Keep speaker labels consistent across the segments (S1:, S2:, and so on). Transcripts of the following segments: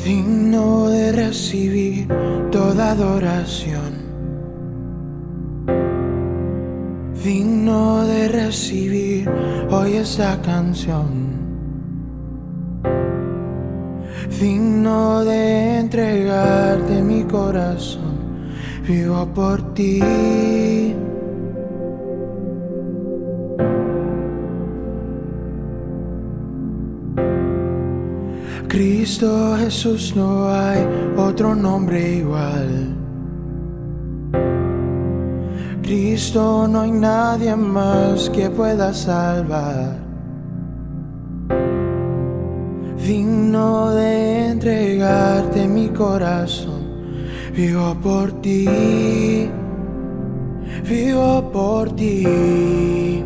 S1: Digno de recibir toda adoración, digno de recibir hoy esta canción, digno de entregarte mi corazón, vivo por ti. Cristo Jesús, no hay otro nombre igual. Cristo, no hay nadie más que pueda salvar. Digno de entregarte mi corazón, vivo por ti, vivo por ti.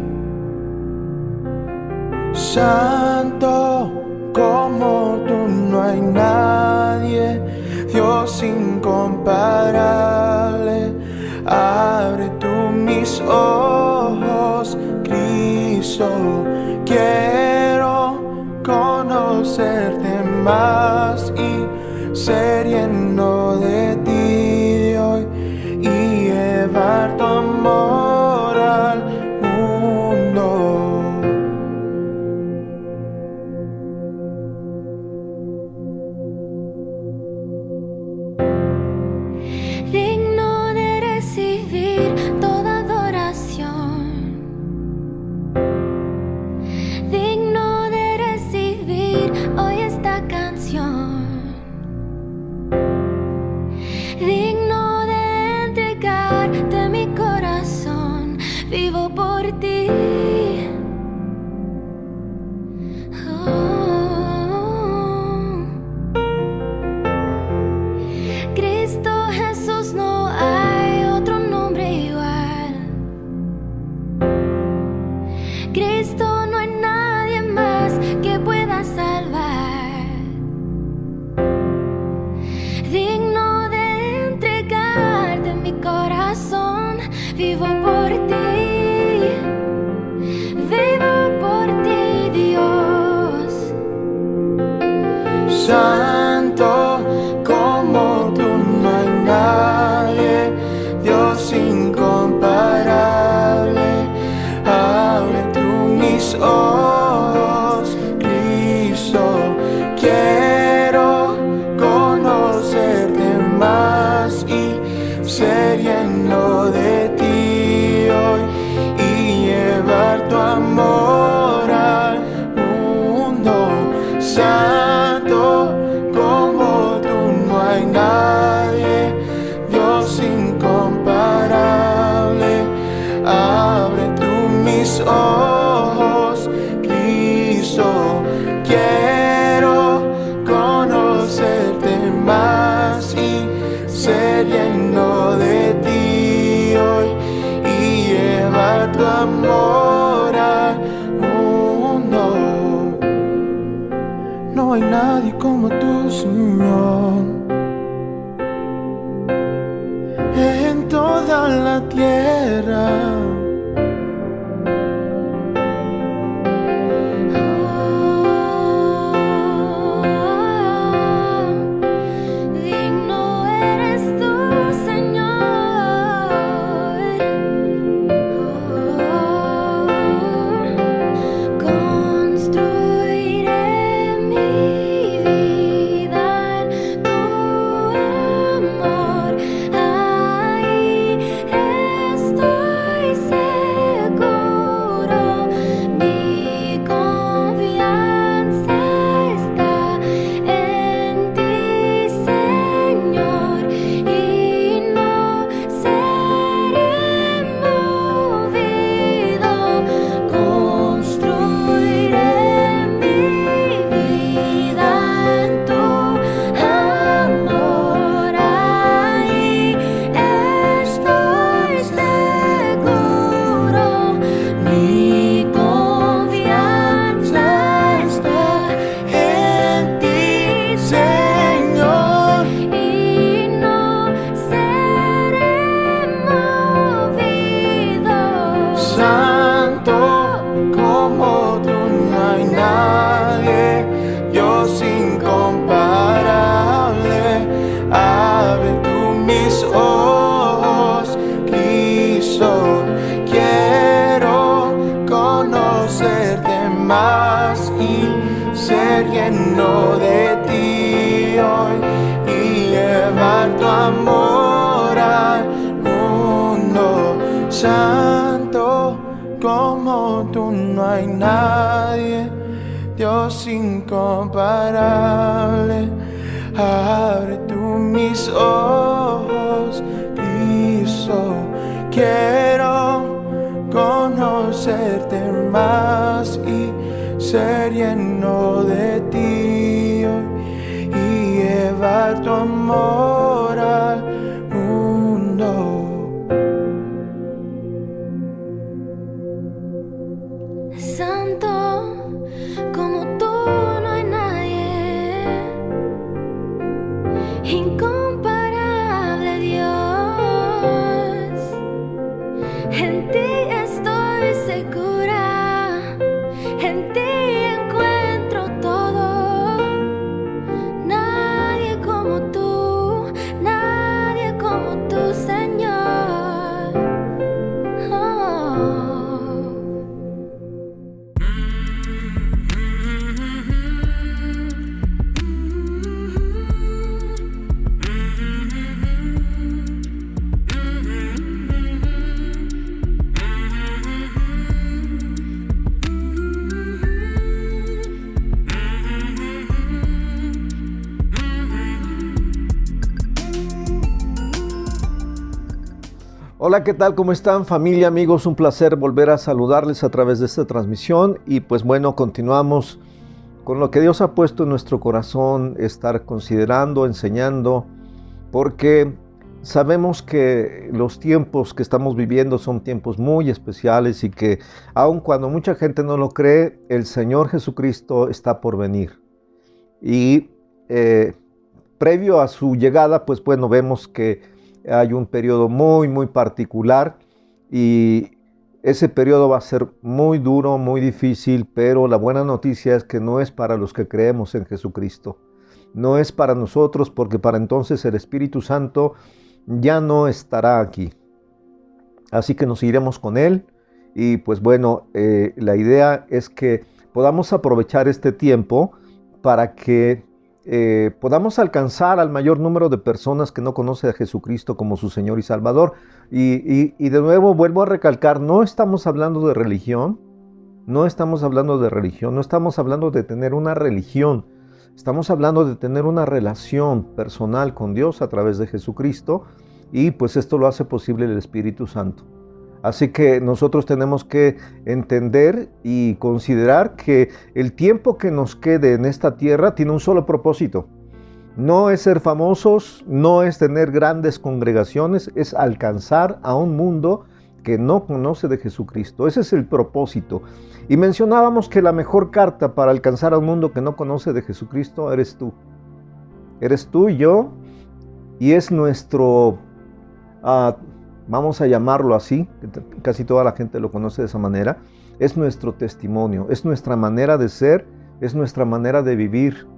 S1: Santo como tú no hay nadie, Dios incomparable. Abre tú mis ojos, Cristo, quiero conocerte más y ser lleno de ti hoy y llevar tu amor al mundo.
S2: Digno de recibir toda adoración, digno de recibir hoy esta canción, digno de entregarte mi corazón, vivo por ti. Cristo Jesús, no hay otro nombre igual. Cristo, no hay nadie más que pueda salvar. Digno de entregarte mi corazón, vivo por ti, vivo por ti, Dios.
S1: Santo como tú no hay nadie, Dios incomparable. Abre tú mis ojos, Cristo, quiero conocerte más y ser lleno de ti hoy y llevar tu amor al mundo. Santo como tú no hay nadie, Dios incomparable. Abre tú mis ojos, Cristo, quiero conocerte más y ser lleno de ti hoy y llevar tu amor al mundo. No hay nadie como tú, Señor, en toda la tierra.
S2: Digno eres tú, Señor. Construiré mi vida en tu amor. Ahí estoy.
S1: Santo, como tú no hay nadie, Dios incomparable. Abre tú mis ojos, Cristo, quiero conocerte más y ser lleno de ti hoy, y llevar tu amor al mundo.
S2: Santo, como tú no hay nadie, incomparable Dios. En ti estoy segura, en ti encuentro todo. Nadie como tú, Señor. Oh.
S3: Hola, ¿qué tal? ¿Cómo están, familia, amigos? Un placer volver a saludarles a través de esta transmisión. Y pues bueno, continuamos con lo que Dios ha puesto en nuestro corazón, estar considerando, enseñando, porque sabemos que los tiempos que estamos viviendo son tiempos muy especiales y que aun cuando mucha gente no lo cree, el Señor Jesucristo está por venir. Y previo a su llegada, pues bueno, vemos que hay un periodo muy particular, y ese periodo va a ser muy duro, muy difícil, pero la buena noticia es que no es para los que creemos en Jesucristo. No es para nosotros, porque para entonces el Espíritu Santo ya no estará aquí. Así que nos iremos con Él, y pues bueno, la idea es que podamos aprovechar este tiempo para que podamos alcanzar al mayor número de personas que no conocen a Jesucristo como su Señor y Salvador. Y de nuevo vuelvo a recalcar, no estamos hablando de religión, no estamos hablando de tener una religión, estamos hablando de tener una relación personal con Dios a través de Jesucristo, y pues esto lo hace posible el Espíritu Santo. Así que nosotros tenemos que entender y considerar que el tiempo que nos quede en esta tierra tiene un solo propósito. No es ser famosos, no es tener grandes congregaciones, es alcanzar a un mundo que no conoce de Jesucristo. Ese es el propósito. Y mencionábamos que la mejor carta para alcanzar a un mundo que no conoce de Jesucristo eres tú. Eres tú y yo, y es nuestro... vamos a llamarlo así, casi toda la gente lo conoce de esa manera, es nuestro testimonio, es nuestra manera de ser, es nuestra manera de vivir.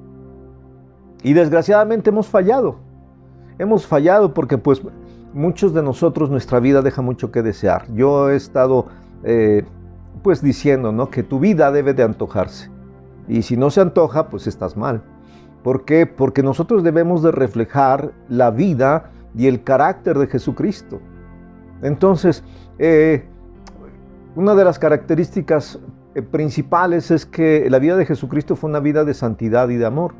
S3: Y desgraciadamente hemos fallado porque pues muchos de nosotros, nuestra vida deja mucho que desear. Yo he estado pues diciendo, ¿no?, que tu vida debe de antojarse, y si no se antoja, pues estás mal. ¿Por qué? Porque nosotros debemos de reflejar la vida y el carácter de Jesucristo. Entonces, una de las características principales es que la vida de Jesucristo fue una vida de santidad y de amor.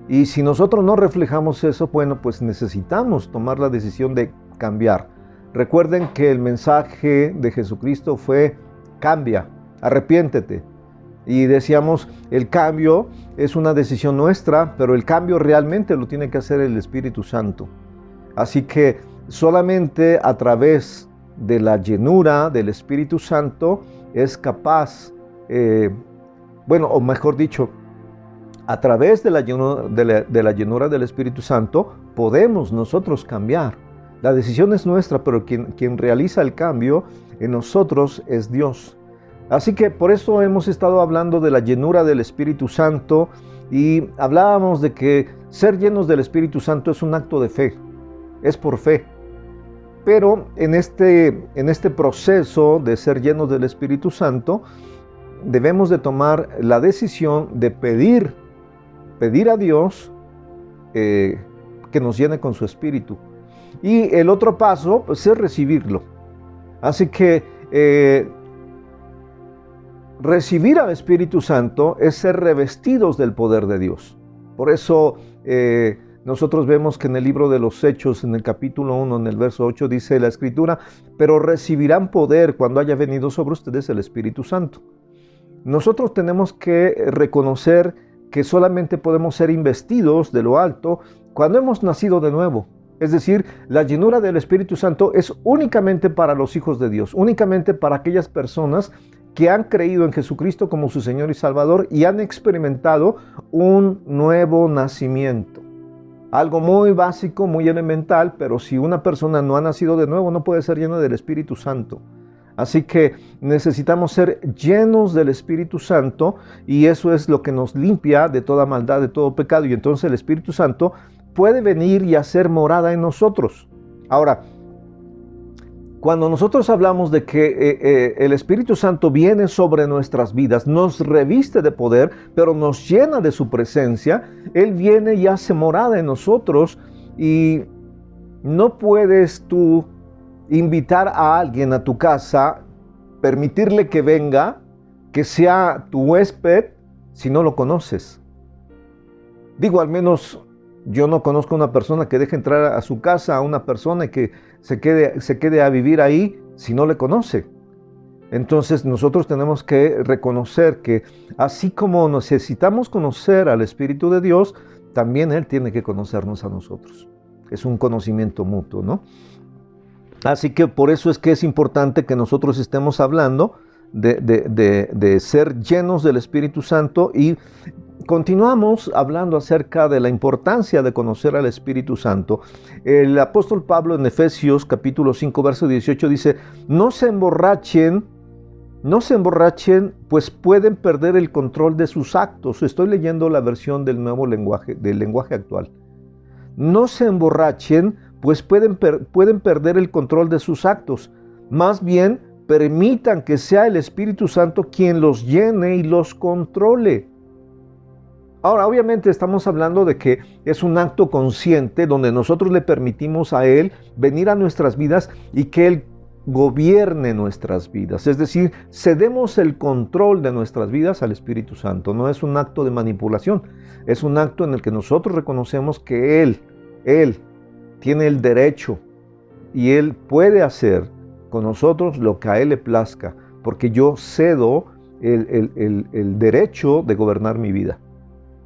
S3: Y si nosotros no reflejamos eso, bueno, pues necesitamos tomar la decisión de cambiar. Recuerden que el mensaje de Jesucristo fue: cambia, arrepiéntete. Y decíamos, el cambio es una decisión nuestra, pero el cambio realmente lo tiene que hacer el Espíritu Santo. Así que solamente a través de la llenura del Espíritu Santo es capaz, o mejor dicho, a través de la llenura del Espíritu Santo podemos nosotros cambiar. La decisión es nuestra, pero quien realiza el cambio en nosotros es Dios. Así que por eso hemos estado hablando de la llenura del Espíritu Santo, y hablábamos de que ser llenos del Espíritu Santo es un acto de fe, es por fe. Pero en este proceso de ser llenos del Espíritu Santo, debemos de tomar la decisión de pedir a Dios que nos llene con su Espíritu. Y el otro paso, pues, es recibirlo. Así que recibir al Espíritu Santo es ser revestidos del poder de Dios. Por eso nosotros vemos que en el libro de los Hechos, en el capítulo 1, en el verso 8, dice la Escritura: pero recibirán poder cuando haya venido sobre ustedes el Espíritu Santo. Nosotros tenemos que reconocer que solamente podemos ser investidos de lo alto cuando hemos nacido de nuevo. Es decir, la llenura del Espíritu Santo es únicamente para los hijos de Dios, únicamente para aquellas personas que han creído en Jesucristo como su Señor y Salvador y han experimentado un nuevo nacimiento. Algo muy básico, muy elemental, pero si una persona no ha nacido de nuevo, no puede ser llena del Espíritu Santo. Así que necesitamos ser llenos del Espíritu Santo, y eso es lo que nos limpia de toda maldad, de todo pecado, y entonces el Espíritu Santo puede venir y hacer morada en nosotros. Ahora, cuando nosotros hablamos de que el Espíritu Santo viene sobre nuestras vidas, nos reviste de poder, pero nos llena de su presencia, Él viene y hace morada en nosotros, y no puedes tú invitar a alguien a tu casa, permitirle que venga, que sea tu huésped, si no lo conoces. Digo, al menos yo no conozco a una persona que deje entrar a su casa a una persona y que se quede a vivir ahí si no le conoce. Entonces nosotros tenemos que reconocer que así como necesitamos conocer al Espíritu de Dios, también Él tiene que conocernos a nosotros. Es un conocimiento mutuo, ¿no? Así que por eso es que es importante que nosotros estemos hablando de ser llenos del Espíritu Santo, y continuamos hablando acerca de la importancia de conocer al Espíritu Santo. El apóstol Pablo en Efesios capítulo 5 verso 18 dice: no se emborrachen, pues pueden perder el control de sus actos. Estoy leyendo la versión del nuevo lenguaje, del lenguaje actual. No se emborrachen, pues pueden perder el control de sus actos. Más bien, permitan que sea el Espíritu Santo quien los llene y los controle. Ahora, obviamente estamos hablando de que es un acto consciente donde nosotros le permitimos a Él venir a nuestras vidas y que Él gobierne nuestras vidas. Es decir, cedemos el control de nuestras vidas al Espíritu Santo. No es un acto de manipulación, es un acto en el que nosotros reconocemos que Él tiene el derecho y Él puede hacer con nosotros lo que a Él le plazca, porque yo cedo el derecho de gobernar mi vida.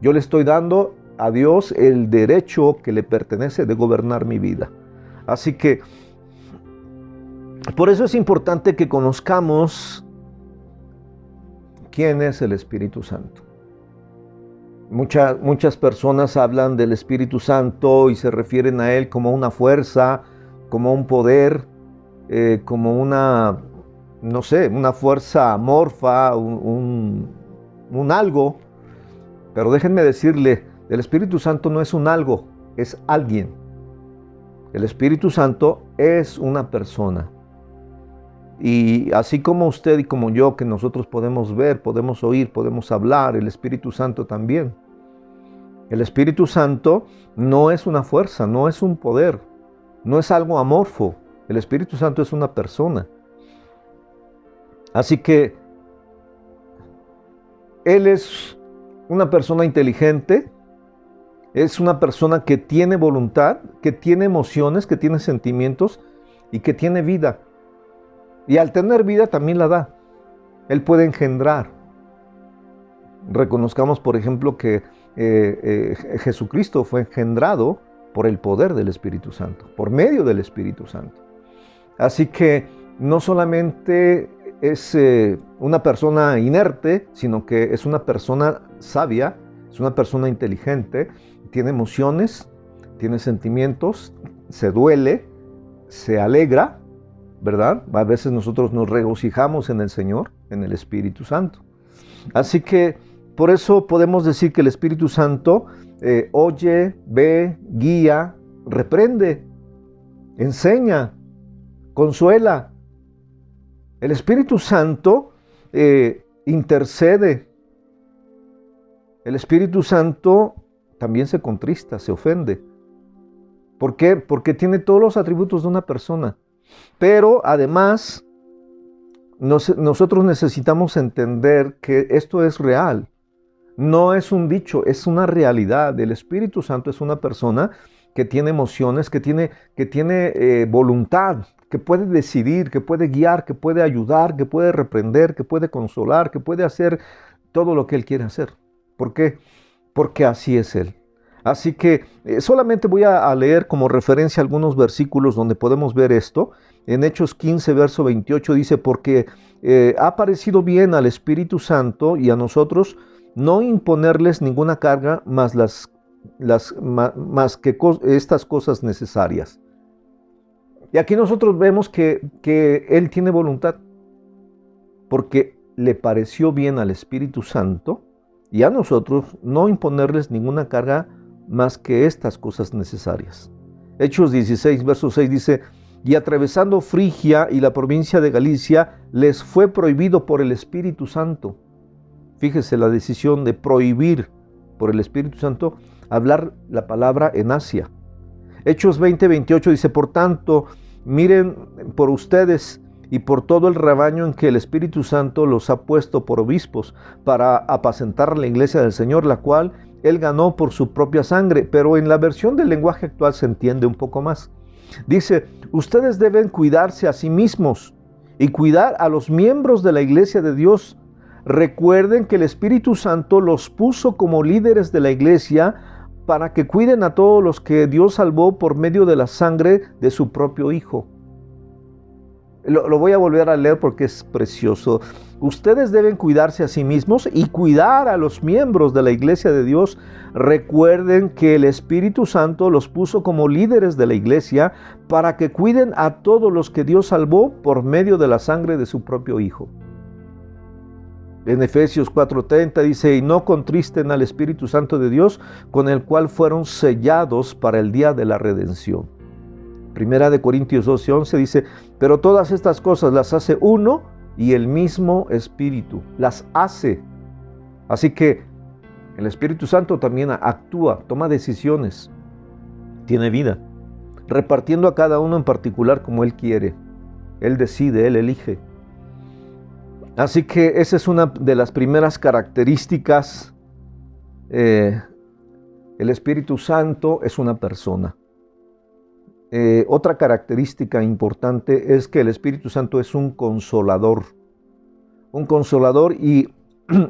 S3: Yo le estoy dando a Dios el derecho que le pertenece de gobernar mi vida. Así que por eso es importante que conozcamos quién es el Espíritu Santo. Muchas personas hablan del Espíritu Santo y se refieren a Él como una fuerza, como un poder, como una fuerza amorfa, un algo. Pero déjenme decirle, el Espíritu Santo no es un algo, es alguien. El Espíritu Santo es una persona. Y así como usted y como yo, que nosotros podemos ver, podemos oír, podemos hablar, el Espíritu Santo también. El Espíritu Santo no es una fuerza, no es un poder, no es algo amorfo. El Espíritu Santo es una persona. Así que Él es una persona inteligente, es una persona que tiene voluntad, que tiene emociones, que tiene sentimientos y que tiene vida. Y al tener vida también la da. Él puede engendrar. Reconozcamos, por ejemplo, que Jesucristo fue engendrado por el poder del Espíritu Santo, por medio del Espíritu Santo. Así que no solamente es una persona inerte, sino que es una persona sabia, es una persona inteligente, tiene emociones, tiene sentimientos, se duele, se alegra, ¿verdad? A veces nosotros nos regocijamos en el Señor, en el Espíritu Santo. Así que por eso podemos decir que el Espíritu Santo oye, ve, guía, reprende, enseña, consuela. El Espíritu Santo intercede. El Espíritu Santo también se contrista, se ofende. ¿Por qué? Porque tiene todos los atributos de una persona. Pero además nosotros necesitamos entender que esto es real. No es un dicho, es una realidad. El Espíritu Santo es una persona que tiene emociones, que tiene voluntad, que puede decidir, que puede guiar, que puede ayudar, que puede reprender, que puede consolar, que puede hacer todo lo que Él quiere hacer. ¿Por qué? Porque así es Él. Así que solamente voy a leer como referencia algunos versículos donde podemos ver esto. En Hechos 15, verso 28 dice, porque ha parecido bien al Espíritu Santo y a nosotros no imponerles ninguna carga más que estas cosas necesarias. Y aquí nosotros vemos que Él tiene voluntad, porque le pareció bien al Espíritu Santo y a nosotros no imponerles ninguna carga más que estas cosas necesarias. Hechos 16, verso 6 dice, y atravesando Frigia y la provincia de Galicia, les fue prohibido por el Espíritu Santo. Fíjese la decisión de prohibir por el Espíritu Santo hablar la palabra en Asia. Hechos 20, 28 dice, por tanto, miren por ustedes y por todo el rebaño en que el Espíritu Santo los ha puesto por obispos para apacentar la iglesia del Señor, la cual Él ganó por su propia sangre. Pero en la versión del lenguaje actual se entiende un poco más. Dice, ustedes deben cuidarse a sí mismos y cuidar a los miembros de la iglesia de Dios. Recuerden que el Espíritu Santo los puso como líderes de la iglesia para que cuiden a todos los que Dios salvó por medio de la sangre de su propio Hijo. Lo voy a volver a leer porque es precioso. Ustedes deben cuidarse a sí mismos y cuidar a los miembros de la iglesia de Dios. Recuerden que el Espíritu Santo los puso como líderes de la iglesia para que cuiden a todos los que Dios salvó por medio de la sangre de su propio Hijo. En Efesios 4:30 dice, y no contristen al Espíritu Santo de Dios, con el cual fueron sellados para el día de la redención. Primera de Corintios 12:11 dice, pero todas estas cosas las hace uno y el mismo Espíritu, las hace. Así que el Espíritu Santo también actúa, toma decisiones, tiene vida, repartiendo a cada uno en particular como Él quiere. Él decide, Él elige. Así que esa es una de las primeras características. El Espíritu Santo es una persona. Otra característica importante es que el Espíritu Santo es un consolador. Un consolador, y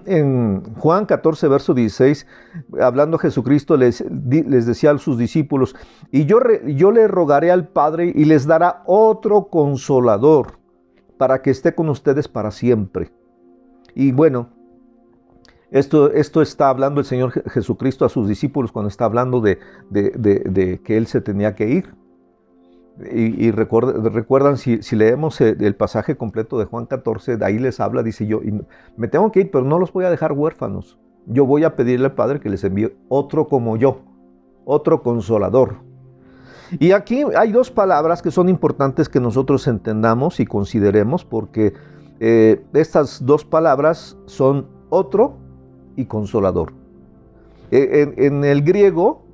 S3: en Juan 14, verso 16, hablando Jesucristo, les decía a sus discípulos, y yo le rogaré al Padre y les dará otro consolador para que esté con ustedes para siempre. Y bueno, esto está hablando el Señor Jesucristo a sus discípulos cuando está hablando de que Él se tenía que ir. Y recuerdan, si leemos el pasaje completo de Juan 14, de ahí les habla, dice yo, me tengo que ir, pero no los voy a dejar huérfanos. Yo voy a pedirle al Padre que les envíe otro como yo, otro consolador. Y aquí hay dos palabras que son importantes que nosotros entendamos y consideremos, porque estas dos palabras son otro y consolador. En el griego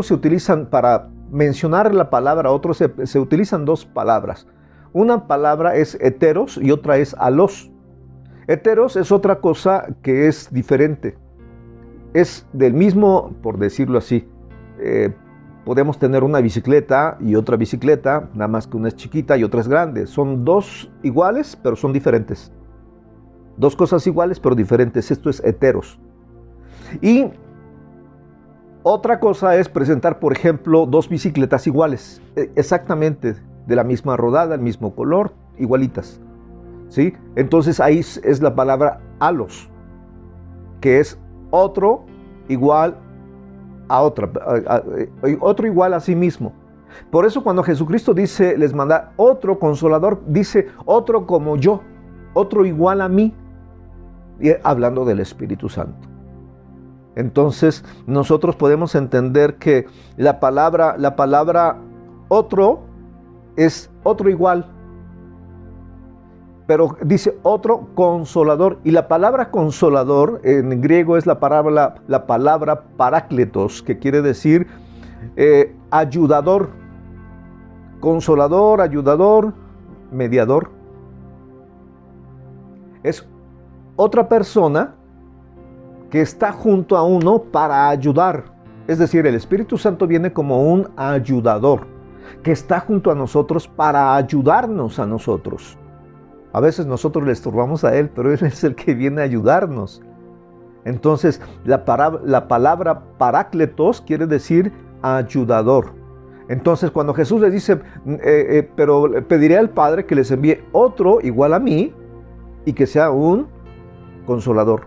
S3: se utilizan, para mencionar la palabra otro, se utilizan dos palabras. Una palabra es heteros y otra es alos. Heteros es otra cosa que es diferente. Es del mismo, por decirlo así. Podemos tener una bicicleta y otra bicicleta, nada más que una es chiquita y otra es grande. Son dos iguales, pero son diferentes. Dos cosas iguales, pero diferentes. Esto es heteros. Y otra cosa es presentar, por ejemplo, dos bicicletas iguales, exactamente de la misma rodada, el mismo color, igualitas. ¿Sí? Entonces ahí es la palabra alos, que es otro igual a otra, otro igual a sí mismo. Por eso cuando Jesucristo dice, les manda otro consolador, dice otro como yo, otro igual a mí, hablando del Espíritu Santo. Entonces nosotros podemos entender que la palabra otro es otro igual, pero dice otro consolador, y la palabra consolador en griego es la palabra parácletos, que quiere decir ayudador, consolador, ayudador, mediador. es otra persona que está junto a uno para ayudar. Es decir, el Espíritu Santo viene como un ayudador, que está junto a nosotros para ayudarnos a nosotros. A veces nosotros le estorbamos a Él, pero Él es el que viene a ayudarnos. Entonces, la palabra parácletos quiere decir ayudador. Entonces, cuando Jesús les dice, pero pediré al Padre que les envíe otro igual a mí y que sea un consolador,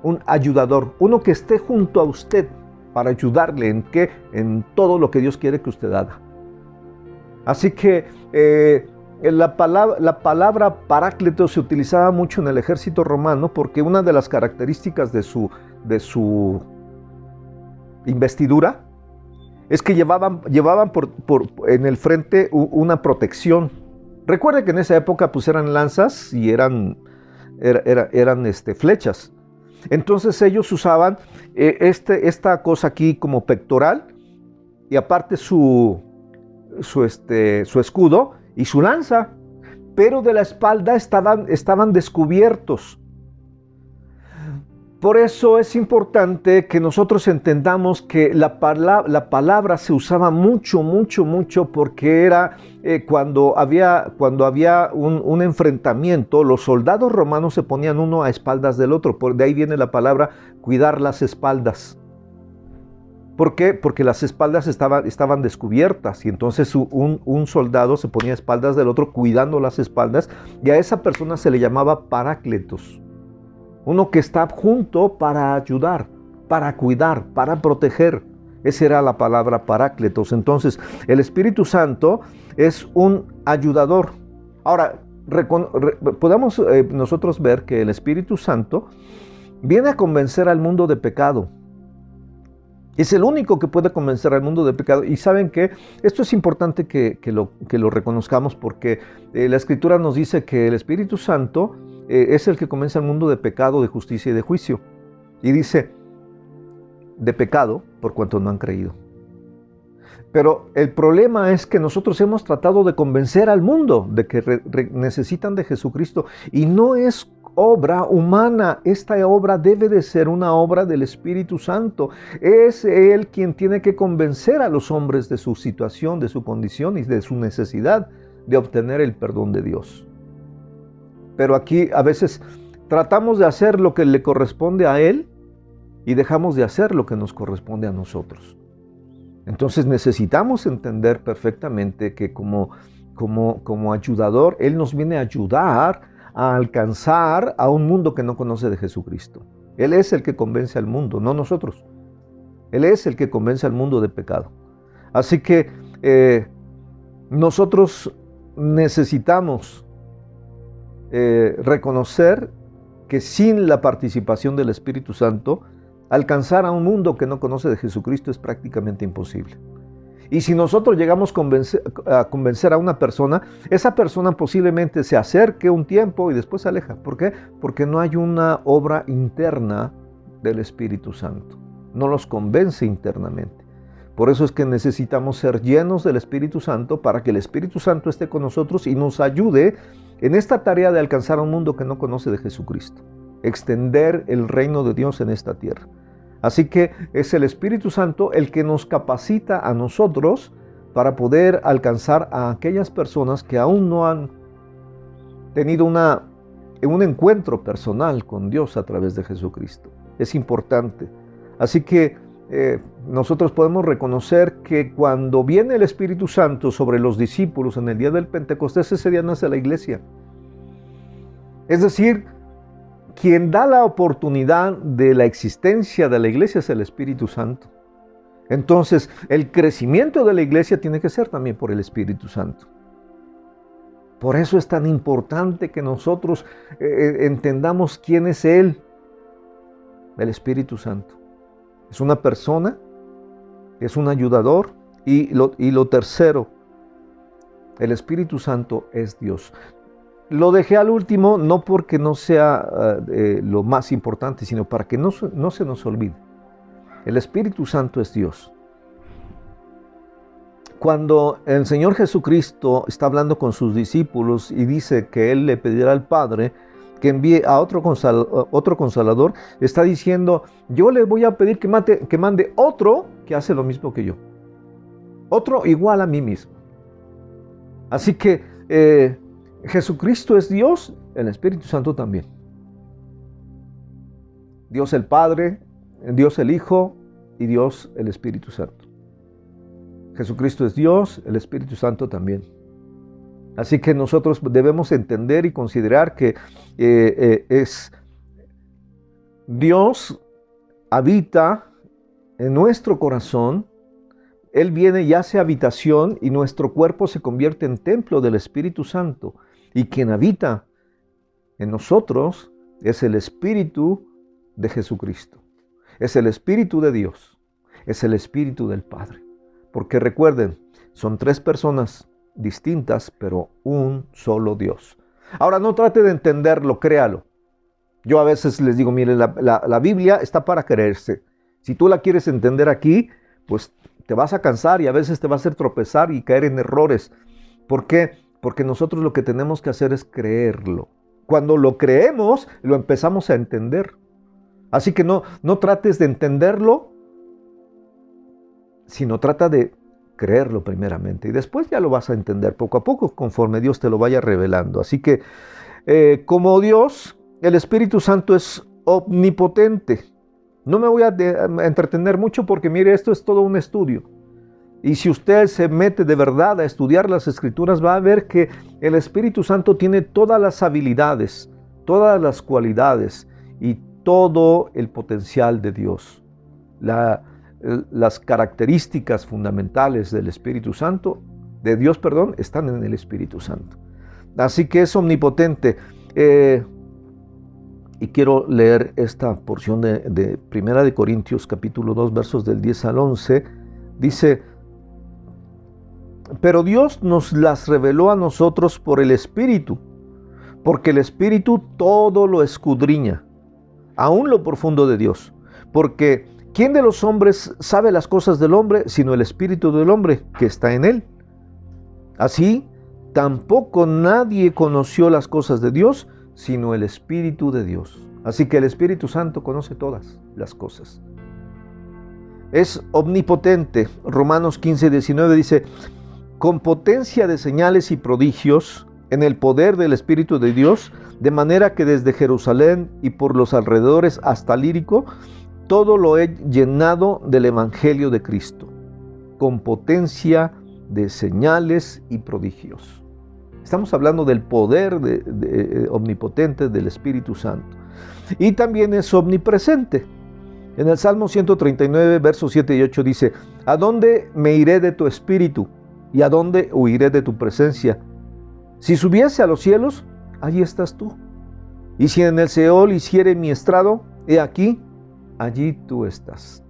S3: un ayudador, uno que esté junto a usted para ayudarle en todo lo que Dios quiere que usted haga. Así que la palabra parácletos se utilizaba mucho en el ejército romano porque una de las características de su investidura es que llevaban en el frente una protección. Recuerde que en esa época pues eran lanzas y eran flechas. Entonces ellos usaban esta cosa aquí como pectoral y aparte su escudo y su lanza, pero de la espalda estaban descubiertos. Por eso es importante que nosotros entendamos que la palabra se usaba mucho porque era cuando había un enfrentamiento, los soldados romanos se ponían uno a espaldas del otro. De ahí viene la palabra cuidar las espaldas. ¿Por qué? Porque las espaldas estaban descubiertas y entonces un soldado se ponía a espaldas del otro cuidando las espaldas y a esa persona se le llamaba parácletos. Uno que está junto para ayudar, para cuidar, para proteger. Esa era la palabra parácletos. Entonces, el Espíritu Santo es un ayudador. Ahora, podemos nosotros ver que el Espíritu Santo viene a convencer al mundo de pecado. Es el único que puede convencer al mundo de pecado. Y ¿saben qué? Esto es importante que lo reconozcamos porque la Escritura nos dice que el Espíritu Santo es el que convence al mundo de pecado, de justicia y de juicio. Y dice, de pecado por cuanto no han creído. Pero el problema es que nosotros hemos tratado de convencer al mundo de que necesitan de Jesucristo. Y no es obra humana. Esta obra debe de ser una obra del Espíritu Santo. Es Él quien tiene que convencer a los hombres de su situación, de su condición y de su necesidad de obtener el perdón de Dios. Pero aquí a veces tratamos de hacer lo que le corresponde a Él y dejamos de hacer lo que nos corresponde a nosotros. Entonces necesitamos entender perfectamente que como ayudador, Él nos viene a ayudar a alcanzar a un mundo que no conoce de Jesucristo. Él es el que convence al mundo, no nosotros. Él es el que convence al mundo de pecado. Así que nosotros necesitamos reconocer que sin la participación del Espíritu Santo, alcanzar a un mundo que no conoce de Jesucristo es prácticamente imposible. Y si nosotros llegamos a convencer a una persona, esa persona posiblemente se acerque un tiempo y después se aleja. ¿Por qué? Porque no hay una obra interna del Espíritu Santo. No los convence internamente. Por eso es que necesitamos ser llenos del Espíritu Santo para que el Espíritu Santo esté con nosotros y nos ayude en esta tarea de alcanzar a un mundo que no conoce de Jesucristo. Extender el reino de Dios en esta tierra. Así que es el Espíritu Santo el que nos capacita a nosotros para poder alcanzar a aquellas personas que aún no han tenido un encuentro personal con Dios a través de Jesucristo. Es importante. Así que nosotros podemos reconocer que cuando viene el Espíritu Santo sobre los discípulos en el día del Pentecostés, ese día nace la iglesia. Es decir, quien da la oportunidad de la existencia de la iglesia es el Espíritu Santo. Entonces, el crecimiento de la iglesia tiene que ser también por el Espíritu Santo. Por eso es tan importante que nosotros entendamos quién es Él, el Espíritu Santo. Es una persona, es un ayudador y lo tercero, el Espíritu Santo es Dios. Lo dejé al último no porque no sea lo más importante, sino para que no se nos olvide. El Espíritu Santo es Dios. Cuando el Señor Jesucristo está hablando con sus discípulos y dice que Él le pedirá al Padre que envíe a otro consolador, está diciendo, yo le voy a pedir que mande otro que hace lo mismo que yo. Otro igual a mí mismo. Así que Jesucristo es Dios, el Espíritu Santo también. Dios el Padre, Dios el Hijo y Dios el Espíritu Santo. Jesucristo es Dios, el Espíritu Santo también. Así que nosotros debemos entender y considerar que es Dios habita en nuestro corazón. Él viene y hace habitación y nuestro cuerpo se convierte en templo del Espíritu Santo. Y quien habita en nosotros es el Espíritu de Jesucristo. Es el Espíritu de Dios. Es el Espíritu del Padre. Porque recuerden, son tres personas distintas, pero un solo Dios. Ahora no trate de entenderlo, créalo. Yo a veces les digo, mire, la Biblia está para creerse. Si tú la quieres entender aquí, pues te vas a cansar y a veces te va a hacer tropezar y caer en errores. ¿Por qué? Porque nosotros lo que tenemos que hacer es creerlo. Cuando lo creemos, lo empezamos a entender. Así que no trates de entenderlo, sino trata de creerlo primeramente. Y después ya lo vas a entender poco a poco, conforme Dios te lo vaya revelando. Así que, como Dios, el Espíritu Santo es omnipotente. No me voy a entretener mucho porque mire, esto es todo un estudio. Y si usted se mete de verdad a estudiar las Escrituras, va a ver que el Espíritu Santo tiene todas las habilidades, todas las cualidades y todo el potencial de Dios. Las características fundamentales del Espíritu Santo, de Dios, están en el Espíritu Santo. Así que es omnipotente. Y quiero leer esta porción de 1 Corintios capítulo 2, versos del 10 al 11. Dice, pero Dios nos las reveló a nosotros por el Espíritu, porque el Espíritu todo lo escudriña, aún lo profundo de Dios. Porque ¿quién de los hombres sabe las cosas del hombre, sino el Espíritu del hombre que está en él? Así, tampoco nadie conoció las cosas de Dios, sino el Espíritu de Dios. Así que el Espíritu Santo conoce todas las cosas. Es omnipotente. Romanos 15, 19 dice, con potencia de señales y prodigios, en el poder del Espíritu de Dios, de manera que desde Jerusalén y por los alrededores hasta Lírico, todo lo he llenado del Evangelio de Cristo, con potencia de señales y prodigios. Estamos hablando del poder omnipotente del Espíritu Santo. Y también es omnipresente. En el Salmo 139, versos 7 y 8 dice, ¿a dónde me iré de tu espíritu? ¿Y a dónde huiré de tu presencia? Si subiese a los cielos, allí estás tú. Y si en el Seol hiciere mi estrado, he aquí, allí tú estás.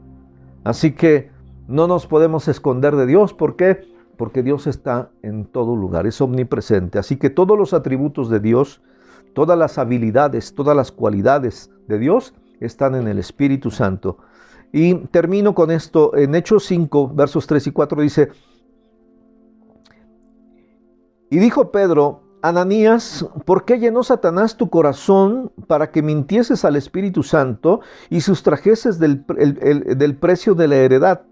S3: Así que no nos podemos esconder de Dios. ¿Por qué? Porque Dios está en todo lugar, es omnipresente. Así que todos los atributos de Dios, todas las habilidades, todas las cualidades de Dios están en el Espíritu Santo. Y termino con esto. En Hechos 5, versos 3 y 4 dice, y dijo Pedro, Ananías, ¿por qué llenó Satanás tu corazón para que mintieses al Espíritu Santo y sustrajeses del precio de la heredad,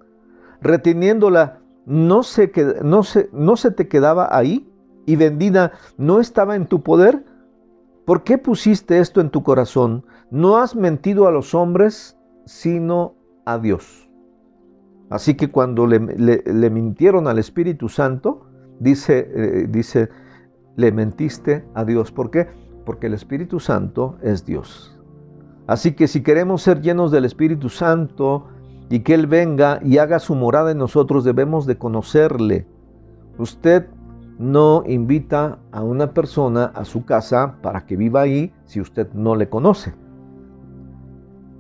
S3: reteniéndola? ¿No se te quedaba ahí y vendida no estaba en tu poder? ¿Por qué pusiste esto en tu corazón? No has mentido a los hombres, sino a Dios. Así que cuando le mintieron al Espíritu Santo, dice, le mentiste a Dios. ¿Por qué? Porque el Espíritu Santo es Dios. Así que si queremos ser llenos del Espíritu Santo y que Él venga y haga su morada en nosotros, debemos de conocerle. Usted no invita a una persona a su casa para que viva ahí si usted no le conoce.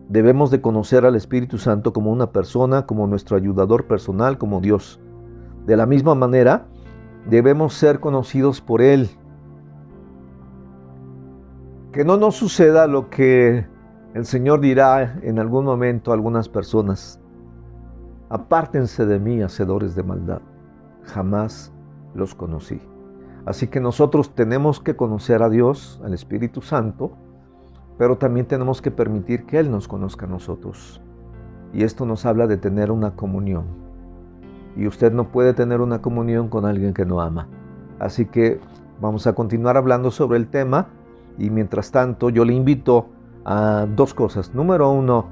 S3: Debemos de conocer al Espíritu Santo como una persona, como nuestro ayudador personal, como Dios. De la misma manera, debemos ser conocidos por Él. Que no nos suceda lo que el Señor dirá en algún momento a algunas personas. Apártense de mí, hacedores de maldad. Jamás los conocí. Así que nosotros tenemos que conocer a Dios, al Espíritu Santo, pero también tenemos que permitir que Él nos conozca a nosotros. Y esto nos habla de tener una comunión. Y usted no puede tener una comunión con alguien que no ama. Así que vamos a continuar hablando sobre el tema. Y mientras tanto, yo le invito a dos cosas. Número uno,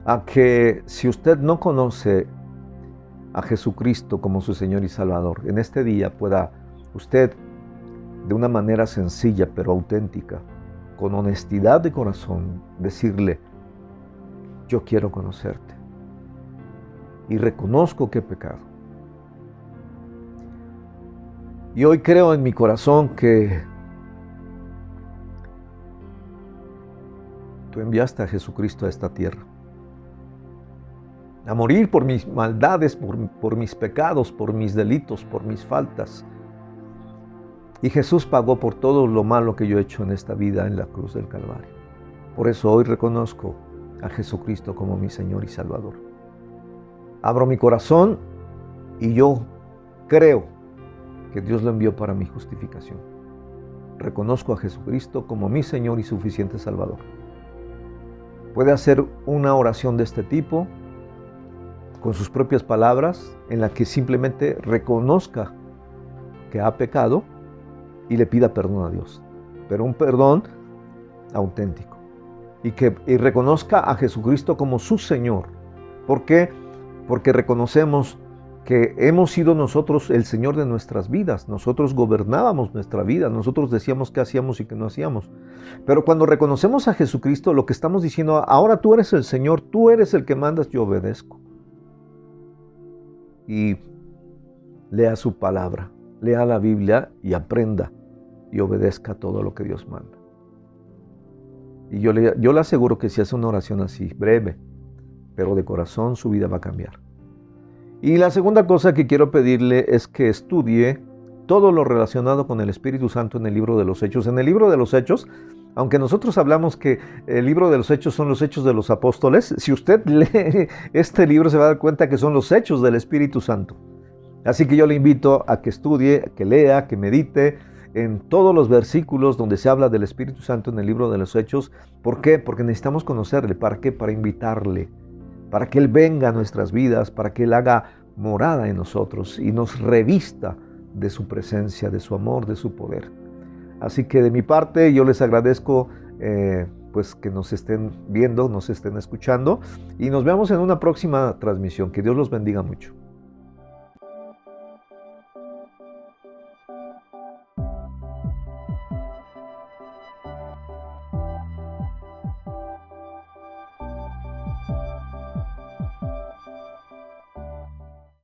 S3: a que si usted no conoce a Jesucristo como su Señor y Salvador, en este día pueda usted, de una manera sencilla pero auténtica, con honestidad de corazón, decirle: yo quiero conocerte y reconozco que he pecado. Y hoy creo en mi corazón que tú enviaste a Jesucristo a esta tierra, a morir por mis maldades, por mis pecados, por mis delitos, por mis faltas. Y Jesús pagó por todo lo malo que yo he hecho en esta vida en la cruz del Calvario. Por eso hoy reconozco a Jesucristo como mi Señor y Salvador. Abro mi corazón y yo creo que Dios lo envió para mi justificación. Reconozco a Jesucristo como mi Señor y suficiente Salvador. Puede hacer una oración de este tipo con sus propias palabras, en la que simplemente reconozca que ha pecado y le pida perdón a Dios, pero un perdón auténtico, y reconozca a Jesucristo como su Señor. ¿Por qué? Porque reconocemos que hemos sido nosotros el Señor de nuestras vidas. Nosotros gobernábamos nuestra vida, nosotros decíamos qué hacíamos y qué no hacíamos. Pero cuando reconocemos a Jesucristo, lo que estamos diciendo: ahora tú eres el Señor, tú eres el que mandas, yo obedezco. Y lea su palabra, lea la Biblia y aprenda y obedezca todo lo que Dios manda. Y yo le aseguro que si hace una oración así, breve, pero de corazón, su vida va a cambiar. Y la segunda cosa que quiero pedirle es que estudie todo lo relacionado con el Espíritu Santo en el libro de los Hechos. En el libro de los Hechos, aunque nosotros hablamos que el libro de los Hechos son los Hechos de los Apóstoles, si usted lee este libro se va a dar cuenta que son los Hechos del Espíritu Santo. Así que yo le invito a que estudie, a que lea, que medite en todos los versículos donde se habla del Espíritu Santo en el libro de los Hechos. ¿Por qué? Porque necesitamos conocerle. ¿Para qué? Para invitarle, para que Él venga a nuestras vidas, para que Él haga morada en nosotros y nos revista de su presencia, de su amor, de su poder. Así que de mi parte yo les agradezco pues que nos estén viendo, nos estén escuchando, y nos vemos en una próxima transmisión. Que Dios los bendiga mucho.